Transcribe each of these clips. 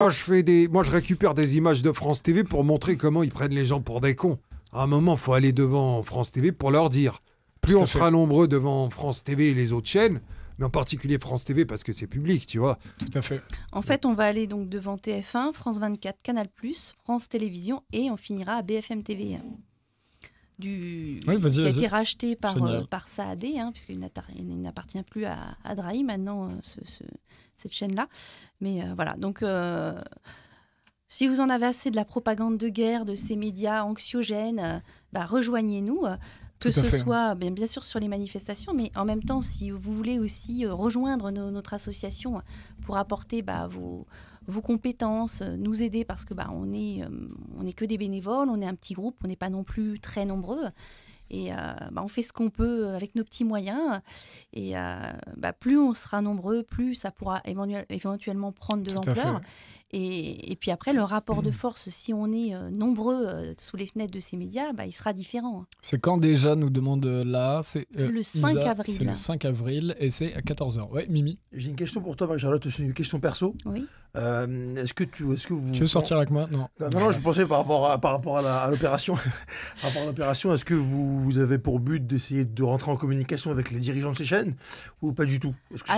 Moi, je récupère des images de France TV pour montrer comment ils prennent les gens pour des cons. À un moment, il faut aller devant France TV pour leur dire. Plus on sera nombreux devant France TV et les autres chaînes, mais en particulier France TV parce que c'est public, tu vois. Tout à fait. En fait, on va aller donc devant TF1, France 24, Canal+, France Télévisions et on finira à BFM TV. Qui a été racheté par Saad, puisqu'il n'appartient plus à Drahi maintenant, cette chaîne-là. Mais voilà, donc si vous en avez assez de la propagande de guerre, de ces médias anxiogènes, rejoignez-nous. Que ce soit bien sûr sur les manifestations, mais en même temps, si vous voulez aussi rejoindre notre association pour apporter vos compétences, nous aider, parce que on est que des bénévoles, on est un petit groupe, on n'est pas non plus très nombreux. Et on fait ce qu'on peut avec nos petits moyens. Et plus on sera nombreux, plus ça pourra éventuellement prendre de l'ampleur. Et puis après, le rapport de force, si on est nombreux sous les fenêtres de ces médias, il sera différent. C'est quand déjà, nous demande là le 5 avril. C'est le 5 avril et c'est à 14h. Ouais, Mimi. J'ai une question pour toi, Marie-Charlotte, c'est une question perso. Oui. Est-ce que vous... Tu veux sortir avec moi? Non. Non, je pensais par rapport à l'opération. Par rapport à l'opération, est-ce que vous avez pour but d'essayer de rentrer en communication avec les dirigeants de ces chaînes ou pas du tout?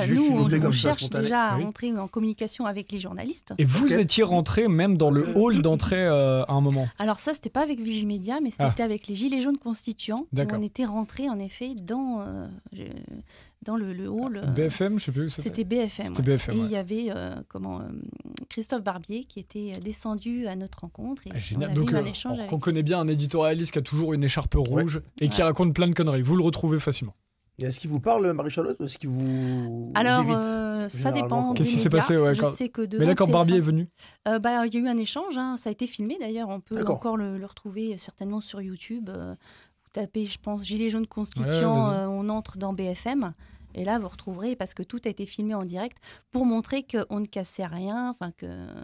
Nous, on cherche déjà à rentrer en communication avec les journalistes. Et vous étiez rentré même dans le hall d'entrée à un moment? Alors ça, c'était pas avec Vigimedia, mais c'était avec les Gilets jaunes constituants. On était rentré en effet dans le hall. BFM, je sais plus où c'était. C'était BFM. C'était BFM. Et il y avait Christophe Barbier qui était descendu à notre rencontre. Et génial. Donc, on connaît bien un éditorialiste qui a toujours une écharpe rouge et qui raconte plein de conneries. Vous le retrouvez facilement. Et est-ce qu'il vous parle, Marie-Charlotte, ou est-ce qu'il vous évite ça dépend. Qu'est-ce qui s'est passé Mais là, quand Barbier est venu il y a eu un échange. Ça a été filmé d'ailleurs. On peut encore le retrouver certainement sur YouTube. Vous tapez, je pense, Gilets jaunes constituants, on entre dans BFM. Et là, vous retrouverez, parce que tout a été filmé en direct, pour montrer qu'on ne cassait rien.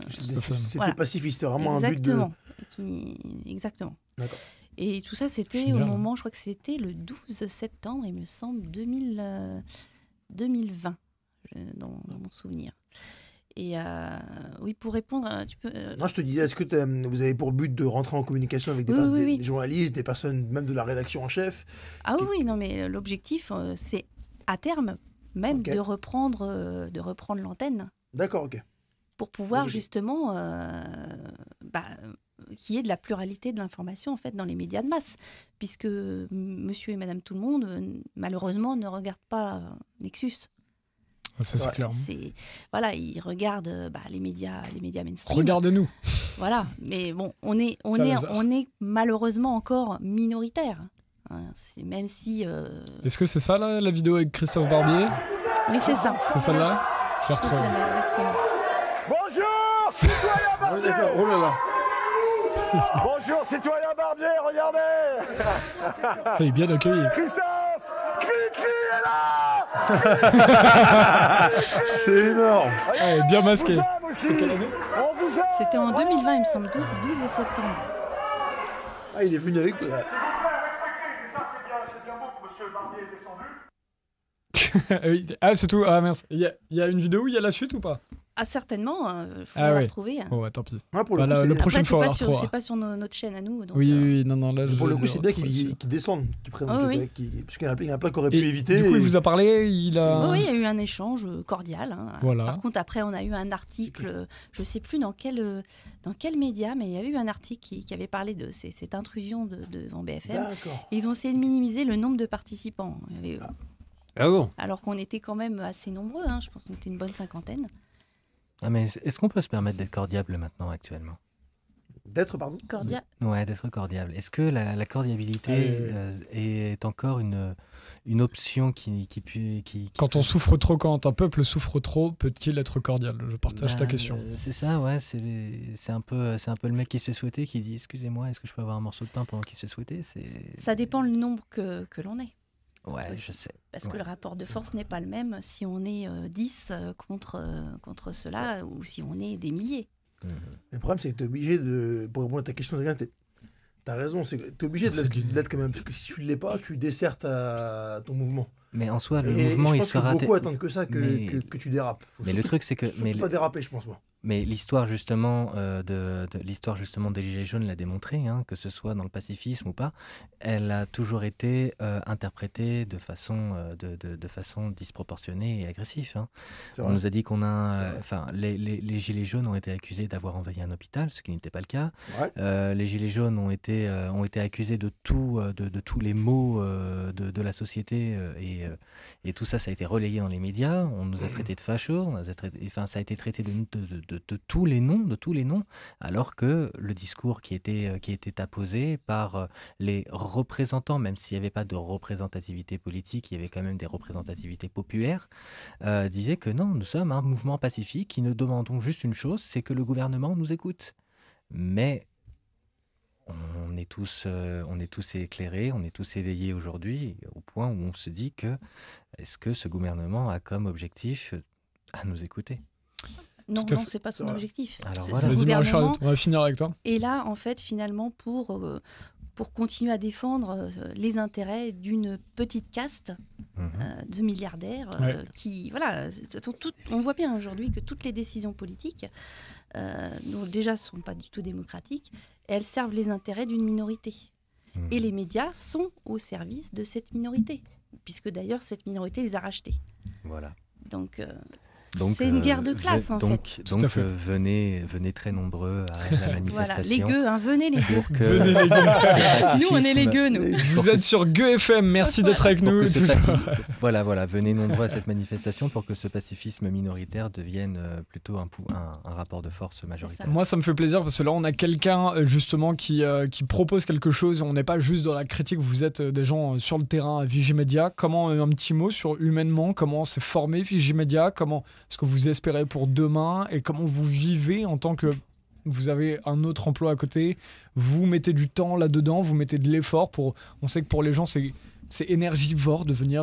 C'était pacifiste, c'était vraiment un but de... Exactement. D'accord. Et tout ça, c'était au moment, je crois que c'était le 12 septembre, il me semble, 2020, dans mon souvenir. Et oui, pour répondre, tu peux... Non, je te disais, est-ce que vous avez pour but de rentrer en communication avec des journalistes, des personnes même de la rédaction en chef? Oui, non, mais l'objectif, c'est à terme même de reprendre l'antenne. D'accord, ok. Pour pouvoir justement qu'il y ait de la pluralité de l'information en fait dans les médias de masse, puisque monsieur et madame tout le monde malheureusement ne regardent pas Nexus. Ça c'est clair. Voilà, ils regardent les médias mainstream. Regardez-nous. Voilà, mais bon, on est malheureusement encore minoritaire. Même si. Est-ce que c'est ça là, la vidéo avec Christophe Barbier? Oui, c'est ça. C'est celle-là? Je la retrouve. Bonjour, citoyen Barbier. Oh là là. Bonjour, citoyen Barbier, regardez. Il est bien accueilli. Christophe, Cri-Cri est là. C'est énorme. Il est bien masqué. C'était en 2020, il me semble, 12 septembre. Ah, il est venu avec... C'est bien beau que monsieur Barbier est descendu. Ah, c'est tout. Ah, merci. Il y a une vidéo où il y a la suite ou pas? Ah, certainement, il faut la retrouver. Oh, tant pis. Pour le coup, prochaine fois, c'est pas sur notre chaîne à nous. Donc, oui, non, là, pour le coup, c'est bien qu'ils descendent, qu'ils prennent, parce qu'il y en a plein qui auraient pu éviter. Du coup, il vous a parlé, Oui, il y a eu un échange cordial. Voilà. Par contre, après, on a eu un article, je ne sais plus dans quel média, mais il y a eu un article qui avait parlé de cette intrusion en BFM. D'accord. Et ils ont essayé de minimiser le nombre de participants. Ah bon? Alors qu'on était quand même assez nombreux, je pense qu'on était une bonne cinquantaine. Ah mais est-ce qu'on peut se permettre d'être cordiable maintenant, actuellement? D'être, pardon? Cordial. Ouais, d'être cordiable. Est-ce que la cordialité est encore une option qui... Quand on souffre trop, quand un peuple souffre trop, peut-il être cordial? Je partage ta question. C'est ça, ouais. C'est un peu le mec qui se fait souhaiter, qui dit « Excusez-moi, est-ce que je peux avoir un morceau de pain pendant qu'il se fait souhaiter ?» Ça dépend le nombre que l'on est. Ouais, je sais. Parce que le rapport de force n'est pas le même si on est 10 contre cela ou si on est des milliers. Le problème, c'est que tu es obligé de... Pour répondre à ta question, tu as raison, tu es obligé de l'être quand même. Parce que si tu ne l'es pas, tu dessertes ton mouvement. Mais en soi, le mouvement, il sera... beaucoup attendent que ça, que tu dérapes. Mais le truc, c'est que... Faut pas déraper, je pense, moi. Mais l'histoire justement l'histoire justement des Gilets jaunes l'a démontré, hein, que ce soit dans le pacifisme ou pas, elle a toujours été interprétée de façon disproportionnée et agressive. Hein. On nous a dit les Gilets jaunes ont été accusés d'avoir envahi un hôpital, ce qui n'était pas le cas. Ouais. Les Gilets jaunes ont été accusés de tous les maux de la société et tout ça, ça a été relayé dans les médias. On nous a traités de fachos, ça a été traité de tous les noms, alors que le discours qui était apposé par les représentants, même s'il n'y avait pas de représentativité politique, il y avait quand même des représentativités populaires, disait que non, nous sommes un mouvement pacifique qui ne demandons juste une chose, c'est que le gouvernement nous écoute. Mais on est tous éclairés, on est tous éveillés aujourd'hui, au point où on se dit que est-ce que ce gouvernement a comme objectif à nous écouter ? Non, c'est pas son objectif. Alors voilà. Vas-y Marie-Charlotte, on va finir avec toi. Et là, en fait, finalement, pour continuer à défendre les intérêts d'une petite caste de milliardaires qui, voilà, on voit bien aujourd'hui que toutes les décisions politiques, déjà, ne sont pas du tout démocratiques, elles servent les intérêts d'une minorité. Et les médias sont au service de cette minorité, puisque d'ailleurs, cette minorité les a rachetés. Voilà. Donc c'est une guerre de classe, en fait. Donc venez très nombreux à la manifestation. Voilà, les gueux, venez les gueux. Venez les gueux. Nous, on est les gueux, nous. Vous êtes sur Gueux FM, merci d'être avec nous. Voilà, venez nombreux à cette manifestation pour que ce pacifisme minoritaire devienne plutôt un rapport de force majoritaire. Moi, ça me fait plaisir parce que là, on a quelqu'un justement qui propose quelque chose. On n'est pas juste dans la critique, vous êtes des gens sur le terrain à Vigimedia. Comment, un petit mot sur humainement, comment s'est formé Vigimedia, comment ce que vous espérez pour demain et comment vous vivez en tant que vous avez un autre emploi à côté, vous mettez du temps là-dedans, vous mettez de l'effort on sait que pour les gens c'est énergivore de venir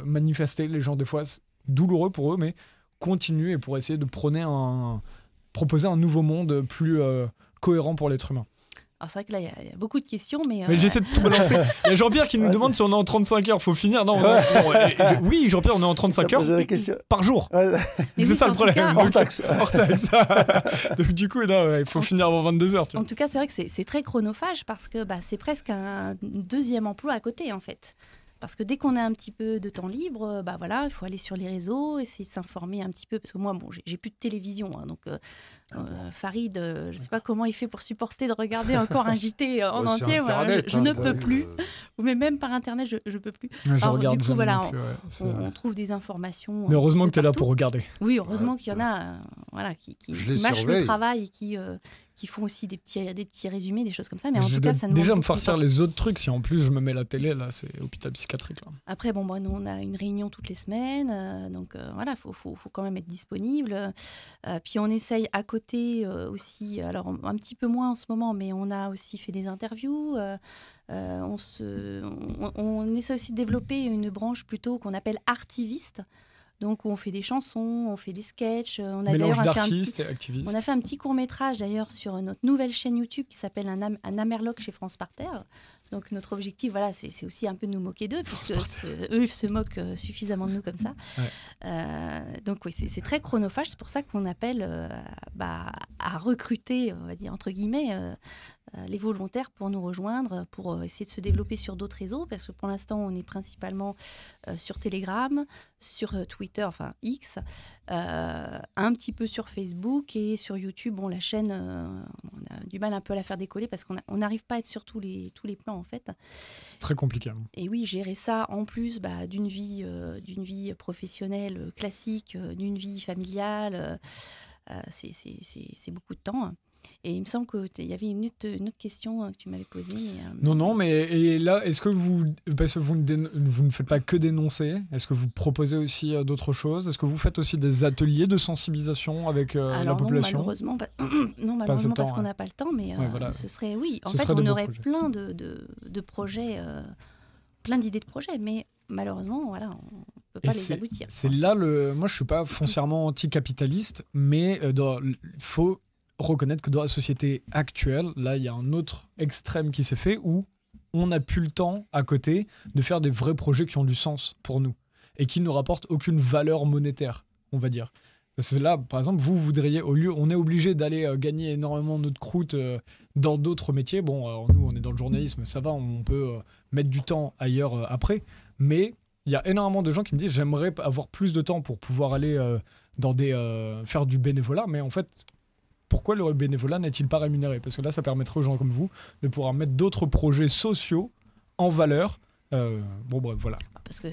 manifester, les gens des fois c'est douloureux pour eux, mais continuer pour essayer de proposer un nouveau monde plus cohérent pour l'être humain. Alors c'est vrai que là, il y a beaucoup de questions, mais j'essaie de tout balancer. Il y a Jean-Pierre qui nous demande si on est en 35 heures. Faut finir. Non, oui, Jean-Pierre, on est en 35 heures par jour. C'est ça le problème. Hors taxe. Donc du coup, il faut finir avant 22 heures. En tout cas, c'est vrai que c'est très chronophage parce que c'est presque un deuxième emploi à côté, en fait. Parce que dès qu'on a un petit peu de temps libre, voilà, il faut aller sur les réseaux, essayer de s'informer un petit peu. Parce que moi, j'ai plus de télévision. Hein, donc, Farid, je ne sais pas comment il fait pour supporter de regarder encore un JT en entier. Je ne peux plus. Mais même par Internet, je ne peux plus. Alors, du coup, voilà, on trouve des informations. Mais heureusement que tu es là pour regarder. Oui, heureusement qu'il y en a qui mâchent le travail et qui font aussi des petits résumés, des choses comme ça. Mais en tout cas, ça ne déjà me farcir les autres trucs. Si en plus je me mets la télé, là, c'est hôpital psychiatrique. Là. Après, nous, on a une réunion toutes les semaines. Donc, voilà, faut quand même être disponible. Puis, on essaye à côté aussi, alors un petit peu moins en ce moment, mais on a aussi fait des interviews. On essaie aussi de développer une branche plutôt qu'on appelle artiviste. Donc, où on fait des chansons, on fait des sketchs. Mélange d'artistes et activistes. On a fait un petit court-métrage, d'ailleurs, sur notre nouvelle chaîne YouTube qui s'appelle Un Amerloc chez France Parterre. Donc, notre objectif, voilà, c'est aussi un peu de nous moquer d'eux, puisque eux, ils se moquent suffisamment de nous comme ça. Ouais. Donc, oui, c'est très chronophage. C'est pour ça qu'on appelle à recruter, on va dire, entre guillemets, les volontaires pour nous rejoindre, pour essayer de se développer sur d'autres réseaux, parce que pour l'instant, on est principalement sur Telegram, sur Twitter, enfin X, un petit peu sur Facebook et sur YouTube. Bon, la chaîne, on a du mal un peu à la faire décoller parce qu'on n'arrive pas à être sur tous les plans, en fait. C'est très compliqué. Et oui, gérer ça en plus d'une vie professionnelle classique, d'une vie familiale, c'est beaucoup de temps. Et il me semble qu'il y avait une autre question que tu m'avais posée. Non, mais et là, est-ce que parce que vous ne faites pas que dénoncer, est-ce que vous proposez aussi d'autres choses ? Est-ce que vous faites aussi des ateliers de sensibilisation avec la population ? Malheureusement, parce qu'on n'a pas le temps, mais voilà. Ce serait, oui. En fait, on aurait plein de projets, plein d'idées de projets, mais malheureusement, voilà, on ne peut pas les aboutir. C'est là moi, je ne suis pas foncièrement anticapitaliste, mais il faut reconnaître que dans la société actuelle, là, il y a un autre extrême qui s'est fait où on n'a plus le temps à côté de faire des vrais projets qui ont du sens pour nous et qui ne rapportent aucune valeur monétaire, on va dire. Parce que là, par exemple, vous voudriez, au lieu, on est obligé d'aller gagner énormément notre croûte dans d'autres métiers. Bon, alors nous, on est dans le journalisme, ça va, on peut mettre du temps ailleurs après. Mais il y a énormément de gens qui me disent j'aimerais avoir plus de temps pour pouvoir aller faire du bénévolat. Mais en fait, pourquoi le bénévolat n'est-il pas rémunéré? Parce que là, ça permettrait aux gens comme vous de pouvoir mettre d'autres projets sociaux en valeur. Bon, bref, voilà. Parce que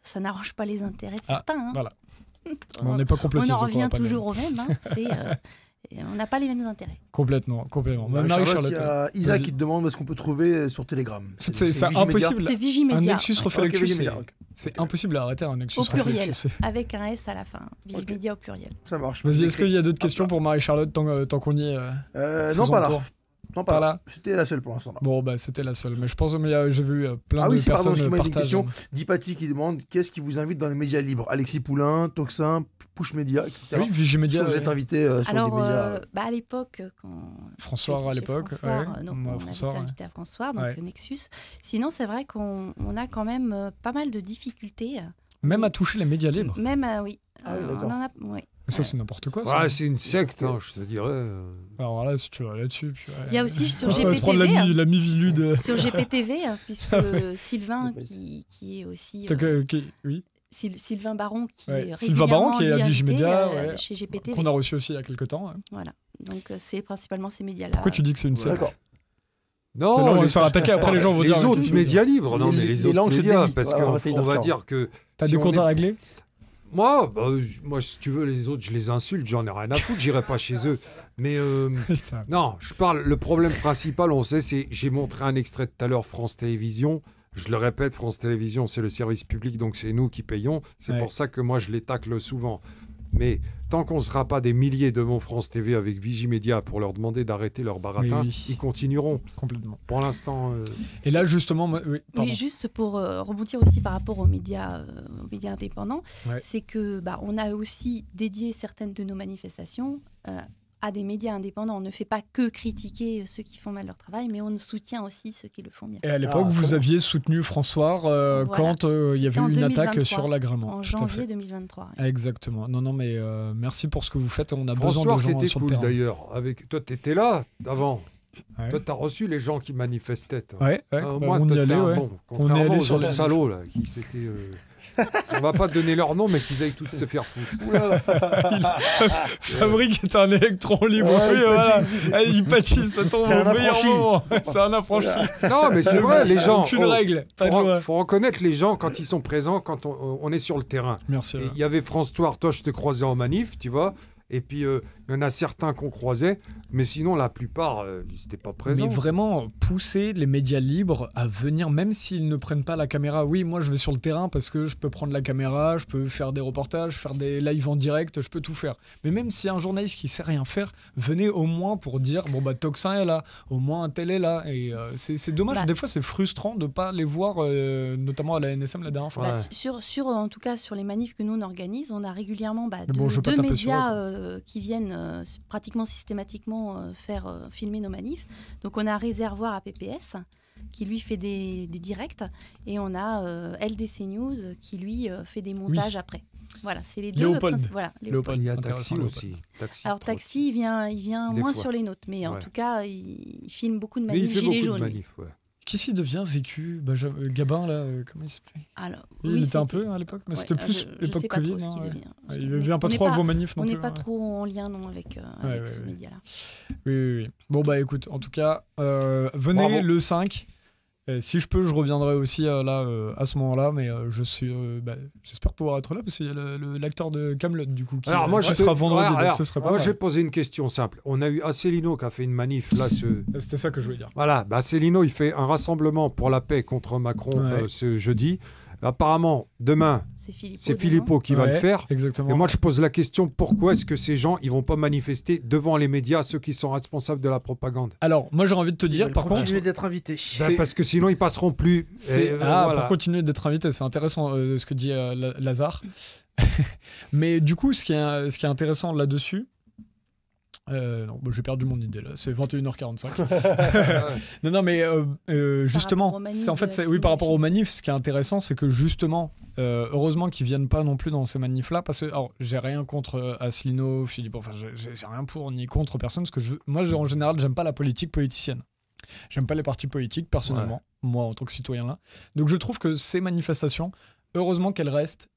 ça n'arrange pas les intérêts de certains. Hein. Voilà. On n'est pas complotiste. On en revient toujours au même. Hein. On n'a pas les mêmes intérêts. Complètement. Marie-Charlotte, il y a Isa qui te demande où est-ce qu'on peut trouver sur Telegram. C'est impossible. C'est Vigimedia. Un Nexus refait l'actu. C'est au impossible à arrêter un Nexus au pluriel, avec un S à la fin. Vigimedia au pluriel. Ça marche. Vas-y, est-ce qu'il y a d'autres questions pour Marie-Charlotte tant qu'on y est? Non, pas là. Non, pas là. C'était la seule pour l'instant. Bon, bah c'était la seule. Mais je pense que j'ai vu plein de personnes partager. Dipati qui demande qu'est-ce qui vous invite dans les médias libres? Alexis Poulain, Toxin, Push Media, etc. Oui, Vigimedia. Vous êtes invité sur des médias. À l'époque, quand. François, à l'époque. Donc, on avait invité à François, donc Nexus. Sinon, c'est vrai qu'on a quand même pas mal de difficultés. Même à toucher les médias libres. Même, oui. D'accord. Ça, c'est n'importe quoi. Ouais, c'est une secte, hein, je te dirais. Alors là, si tu vas là-dessus. Puis, il y a aussi sur GPTV. On va se prendre la mi-vilu de. Sur GPTV, puisque Sylvain, qui est aussi. Oui. Sylvain Baron, qui est Sylvain Baron, qui est à Vigimedia, chez GPTV. Qu'on a reçu aussi il y a quelques temps. Ouais. Voilà. Donc, c'est principalement ces médias-là. Pourquoi tu dis que c'est une secte? D'accord. Non, on va se faire attaquer après, les gens vont dire. Les autres médias libres, non, mais les autres médias, parce qu'on va dire que. T'as des comptes à régler? Moi, si tu veux, les autres, je les insulte, j'en ai rien à foutre, j'irai pas chez eux. Mais non, je parle, le problème principal, on sait, c'est, j'ai montré un extrait tout à l'heure, France Télévisions. Je le répète, France Télévisions, c'est le service public, donc c'est nous qui payons. C'est pour ça que moi, je les tacle souvent. Mais tant qu'on ne sera pas des milliers devant France TV avec Vigimedia pour leur demander d'arrêter leur baratin, ils continueront. Complètement. Pour l'instant. Et là, justement. Oui, juste pour rebondir aussi par rapport aux médias indépendants, c'est que on a aussi dédié certaines de nos manifestations à des médias indépendants. On ne fait pas que critiquer ceux qui font mal leur travail, mais on soutient aussi ceux qui le font bien. Et à l'époque, vous aviez soutenu François quand il y avait eu une attaque sur l'agrément. En janvier 2023. Ouais. Exactement. Non, mais merci pour ce que vous faites. On a François, besoin de gens qui était sur cool le terrain. d'ailleurs. Toi, tu étais là avant. Ouais. Toi, tu as reçu les gens qui manifestaient. Ouais, moi, on y allait. Bon, contrairement aux autres salauds là, qui s'étaient... On va pas te donner leur nom, mais qu'ils aillent tous se faire foutre. Fabrique est un électron libre. Il pâtit, ça tombe au meilleur moment. C'est un affranchi. Non, mais c'est vrai, les gens. Aucune règle. Faut reconnaître les gens quand ils sont présents, quand on est sur le terrain. Merci. Il y avait François, toi, je te croisais en manif, tu vois. Et puis, il y en a certains qu'on croisait, mais sinon, la plupart, ils n'étaient pas présents. Mais vraiment, pousser les médias libres à venir, même s'ils ne prennent pas la caméra. Oui, moi, je vais sur le terrain parce que je peux prendre la caméra, je peux faire des reportages, faire des lives en direct, je peux tout faire. Mais même si un journaliste qui sait rien faire, venez au moins pour dire, Toxin est là, au moins un tel est là. Et c'est dommage, des fois, c'est frustrant de ne pas les voir, notamment à la NSM la dernière fois. En tout cas, sur les manifs que nous, on organise, on a régulièrement deux médias qui viennent pratiquement systématiquement filmer nos manifs. Donc on a Réservoir à PPS qui lui fait des directs et on a LDC News qui lui fait des montages après. Voilà, c'est les deux. Léopold. Il y a Taxi aussi. Alors Taxi, il vient moins sur les nôtres, mais en tout cas, il filme beaucoup de manifs gilets jaunes. Qui s'y devient vécu Gabin, là, comment il s'appelait? Il était un peu à l'époque, mais c'était plus l'époque Covid. Il ne vient pas trop à vos manifs non plus. On n'est pas trop en lien avec ce média-là. Oui. Bon, écoute, en tout cas, venez le 5. Si je peux, je reviendrai aussi à ce moment-là, mais j'espère pouvoir être là parce qu'il y a l'acteur de Kaamelott du coup qui sera vendredi. Ce serait pas mal. J'ai posé une question simple. On a eu Asselineau qui a fait une manif là. C'était ça que je voulais dire. Voilà, Asselineau il fait un rassemblement pour la paix contre Macron ce jeudi. Apparemment, demain, c'est Philippot qui va le faire. Exactement. Et moi, je pose la question, pourquoi est-ce que ces gens, ils vont pas manifester devant les médias, ceux qui sont responsables de la propagande? Alors, moi, j'ai envie de te dire, par contre... continuer d'être invités. Parce que sinon, ils passeront plus. Pour continuer d'être invités, c'est intéressant ce que dit Lazare. Mais du coup, ce qui est intéressant là-dessus, Non, j'ai perdu mon idée là, c'est 21h45. non, mais justement, oui, par rapport aux manifs, ce qui est intéressant, c'est que justement, heureusement qu'ils viennent pas non plus dans ces manifs-là, parce que alors, j'ai rien contre Asselineau, Philippe, enfin, j'ai rien pour ni contre personne, parce que moi, en général, j'aime pas la politique politicienne. J'aime pas les partis politiques, personnellement, moi en tant que citoyen là. Donc je trouve que ces manifestations, heureusement qu'elles restent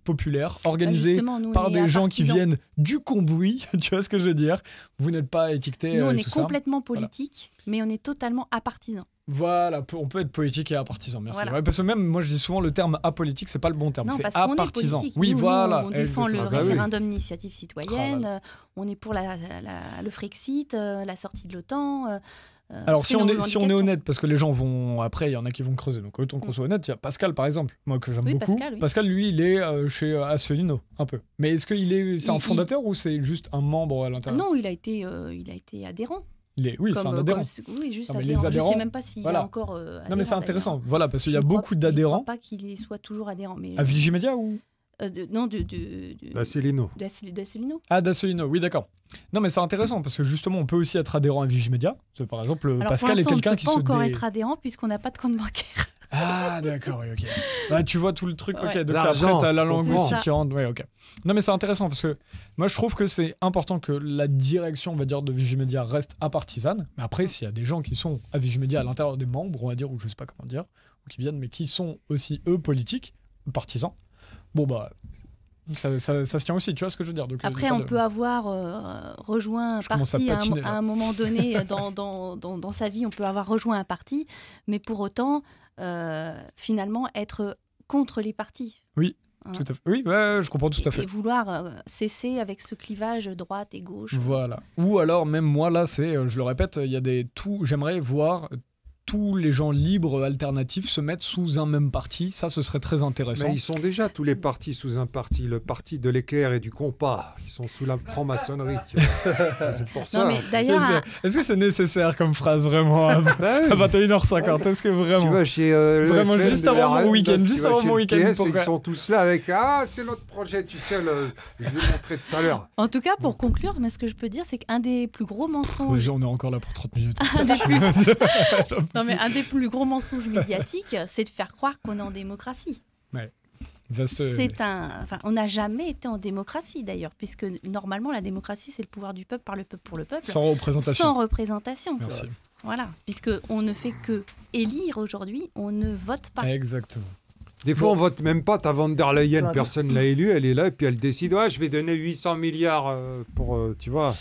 populaires, organisées par des gens qui viennent du Cambouis, tu vois ce que je veux dire. Vous n'êtes pas étiqueté. Nous, on est complètement politique, mais on est totalement apartisan. Voilà, on peut être politique et apartisan, merci. Voilà. Ouais, parce que même, moi je dis souvent le terme apolitique, c'est pas le bon terme, c'est apartisan. Oui, voilà. On défend le référendum d'initiative citoyenne, on est pour le Frexit, la sortie de l'OTAN. Alors si on est honnête, parce que les gens vont après, il y en a qui vont creuser, donc autant qu'on soit honnête, il y a Pascal par exemple, moi que j'aime beaucoup. Pascal, lui, il est chez Asselineau, un peu. Mais est-ce qu'il c'est un fondateur ou c'est juste un membre à l'intérieur? Non, il a été adhérent. Oui, c'est un adhérent. Oui, juste non, mais adhérent. Les adhérents. Je sais même pas s'il y a encore. Non, mais c'est intéressant. Voilà, parce qu'il y a beaucoup d'adhérents. Je ne crois pas qu'il soit toujours adhérent. Mais à Vigimedia ou non, d'Asselineau. D'Asselineau. Ah, d'Asselineau, oui, d'accord. Non, mais c'est intéressant parce que justement, on peut aussi être adhérent à Vigimedia. Par exemple, Pascal est quelqu'un qui se. On ne peut pas encore être adhérent puisqu'on n'a pas de compte bancaire. Ah, d'accord, oui, ok. Bah, tu vois tout le truc, ok. Donc après, t'as la linguistique qui rentre. Ouais, ok. Non, mais c'est intéressant parce que moi, je trouve que c'est important que la direction, on va dire, de Vigimedia reste apartisane. Mais après, s'il y a des gens qui sont à Vigimedia à l'intérieur des membres, on va dire, ou je sais pas comment dire, ou qui viennent, mais qui sont aussi, eux, politiques, partisans, bon, bah. Ça se tient aussi, tu vois ce que je veux dire. Donc, après, on peut avoir rejoint un parti à un moment donné dans sa vie, on peut avoir rejoint un parti, mais pour autant, finalement, être contre les partis. Oui, tout à fait. Oui, je comprends tout à fait. Et vouloir cesser avec ce clivage droite et gauche. Voilà. Ou alors, même moi, là, je le répète, il y a j'aimerais voir tous les gens libres alternatifs se mettre sous un même parti. Ça, ce serait très intéressant. Mais ils sont déjà tous les partis sous un parti. Le parti de l'éclair et du compas. Ils sont sous la franc-maçonnerie. C'est pour ça. Non, mais d'ailleurs, est-ce que c'est nécessaire comme phrase vraiment à 21h50? Est-ce que vraiment tu vas chez vraiment juste avant mon week-end, PS, ils sont tous là avec c'est notre projet, tu sais, je vais le montrer tout à l'heure. En tout cas, pour conclure, mais ce que je peux dire, c'est qu'un des plus gros mensonges. On est encore là pour 30 minutes. Non, mais un des plus gros mensonges médiatiques, c'est de faire croire qu'on est en démocratie. Ouais. On n'a jamais été en démocratie d'ailleurs, puisque normalement la démocratie c'est le pouvoir du peuple par le peuple pour le peuple. Sans représentation. Merci. Voilà, puisque on ne fait que élire aujourd'hui, on ne vote pas. Exactement. Des fois, on vote même pas. T'as Van der Leyen, personne l'a élue, elle est là et puis elle décide je vais donner 800 milliards pour, tu vois.